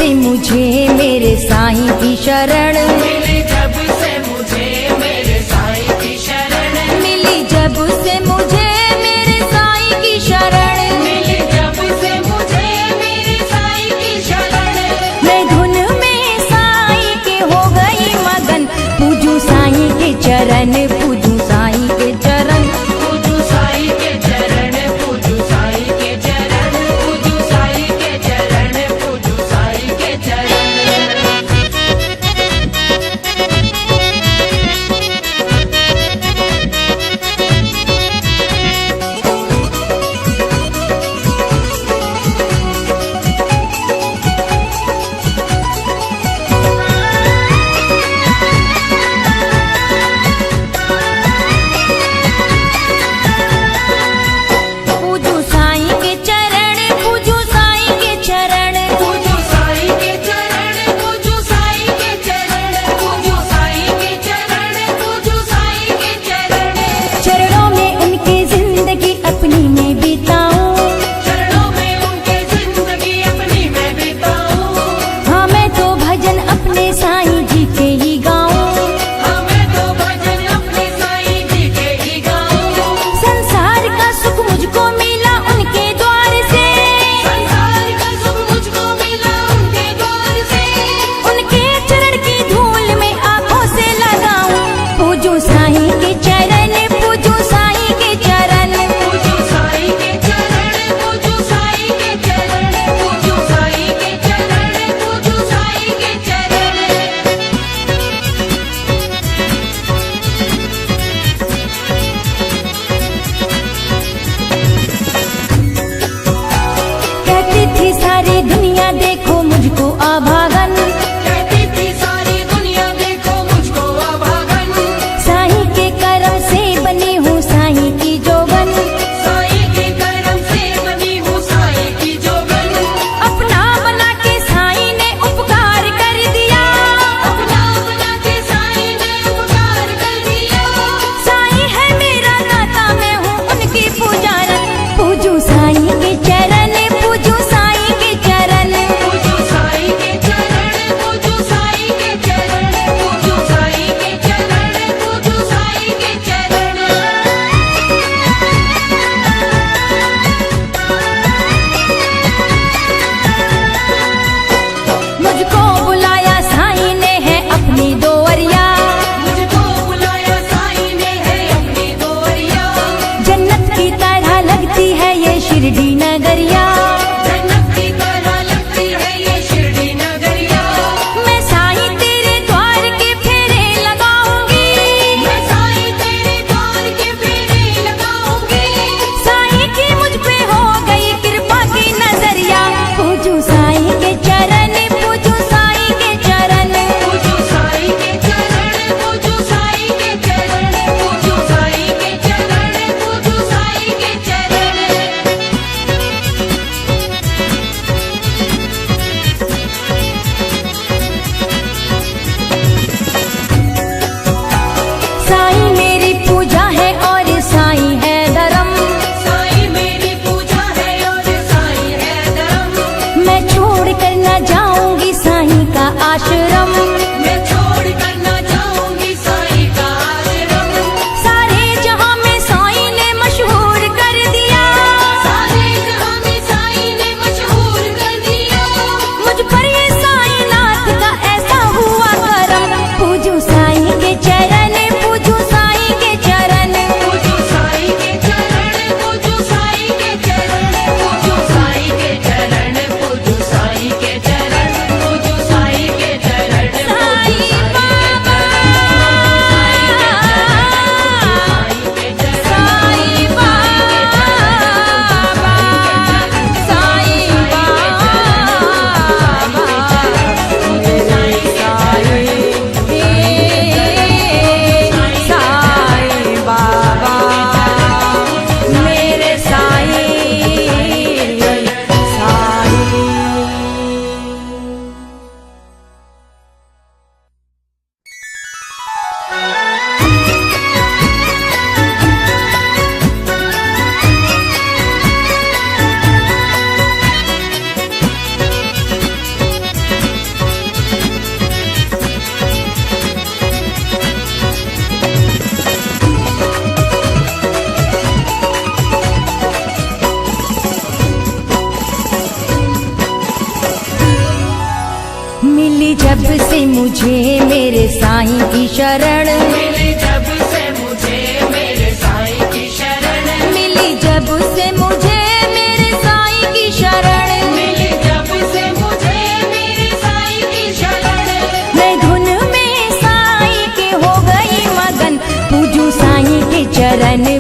से मुझे मेरे साईं की शरण, मिली जब से मुझे मेरे साईं की शरण, मिली जब से मुझे मेरे साईं की शरण, मिली जब से मुझे मेरे साईं की शरण। मैं धुन में साईं के हो गई मगन, पूजू साईं के चरण, पूजू साईं के चरण, पूजू साईं के चरण, पूजू साईं के चरण, पूजू साईं के चरण, पूजू साईं के चरण। पूजू साईं के चरण, पूजू साईं के चरण, पूजू साईं के चरण, पूजू साईं के चरण, पूजू साईं के चरण, पूजू साईं के चरण। चरणों में उनकी जिंदगी अपनी में बिताऊं, चरणों में उनके जिंदगी अपनी मैं बिताऊं। हाँ मैं तो भजन अपने साईं जी के ही गाऊं, हाँ मैं तो भजन अपने साईं जी के ही गाऊं। संसार का सुख मुझको मिला उनके द्वार से, संसार का सुख मुझको मिला उनके द्वार से। उनके चरण की धूल में आंखों से लगाऊं, पूजू साईं के चरण, पूजू साईं के चरण, पूजू साईं के चरण, पूजू साईं के चरण, पूजू साईं के चरण, पूजू साईं के चरण। कहती थी सारी दुनिया देखो मुझको अभागन, कहती थी सारी दुनिया देखो मुझको अभागन। साईं के करम से बनी हूँ साईं की जोगन, साईं के करम से बनी हूँ साईं की जोगन। अपना बना के साईं ने उपकार कर दिया, अपना बना के साईं ने उपकार कर दिया। साईं है मेरा नाता, मैं हूँ उनकी पुजारन, पूजू साईं के चरण, पूजू साईं के चरण, पूजू साईं के चरण, पूजू साईं के चरण, पूजू साईं के चरण, पूजू साईं के चरण। मुझको बुलाया साईं ने है अपनी दोवरिया, मुझको बुलाया साईं ने है अपनी दोरिया। जन्नत की तरह लगती है ये शिरडी नगरिया, जन्नत की तरह लगती है ये शिरडी नगरिया। मैं साईं तेरे द्वार के फेरे लगाऊंगी, मैं साईं तेरे द्वार के फेरे लगाऊंगी। साईं की मुझ पे हो गई कृपा की नजरिया, पूजू साईं के चरण, पूजू साईं के चरण, पूजू साईं के चरण, पूजू साईं के चरण, पूजू साईं के चरण, पूजू साईं के चरण। साईं मेरी पूजा है और साईं है धर्म, साईं मेरी पूजा है और साईं है धर्म। मैं छोड़ कर न जाऊंगी साईं का आश्रम, मैं छोड़ कर न जाऊंगी साईं का आश्रम। सारे जहां में साईं ने मशहूर कर दिया, सारे जहां में साईं ने मशहूर कर दिया। मुझ पर ये साईं नाथ का ऐसा हुआ करम, पूजू साईं के चरण, पूजू साईं के चरण, पूजू साईं के चरण, पूजू साईं के चरण, पूजू साईं के चरण, पूजू साईं के चरण, पूजू साईं के चरण। से मुझे मेरे साईं की शरण, मिली जब से मुझे मेरे साईं की शरण, मिली जब से मुझे मेरे साईं की शरण, मिली जब से मुझे मेरे साईं की शरण। मैं धुन में साईं के हो गई मगन, पूजू साईं के चरण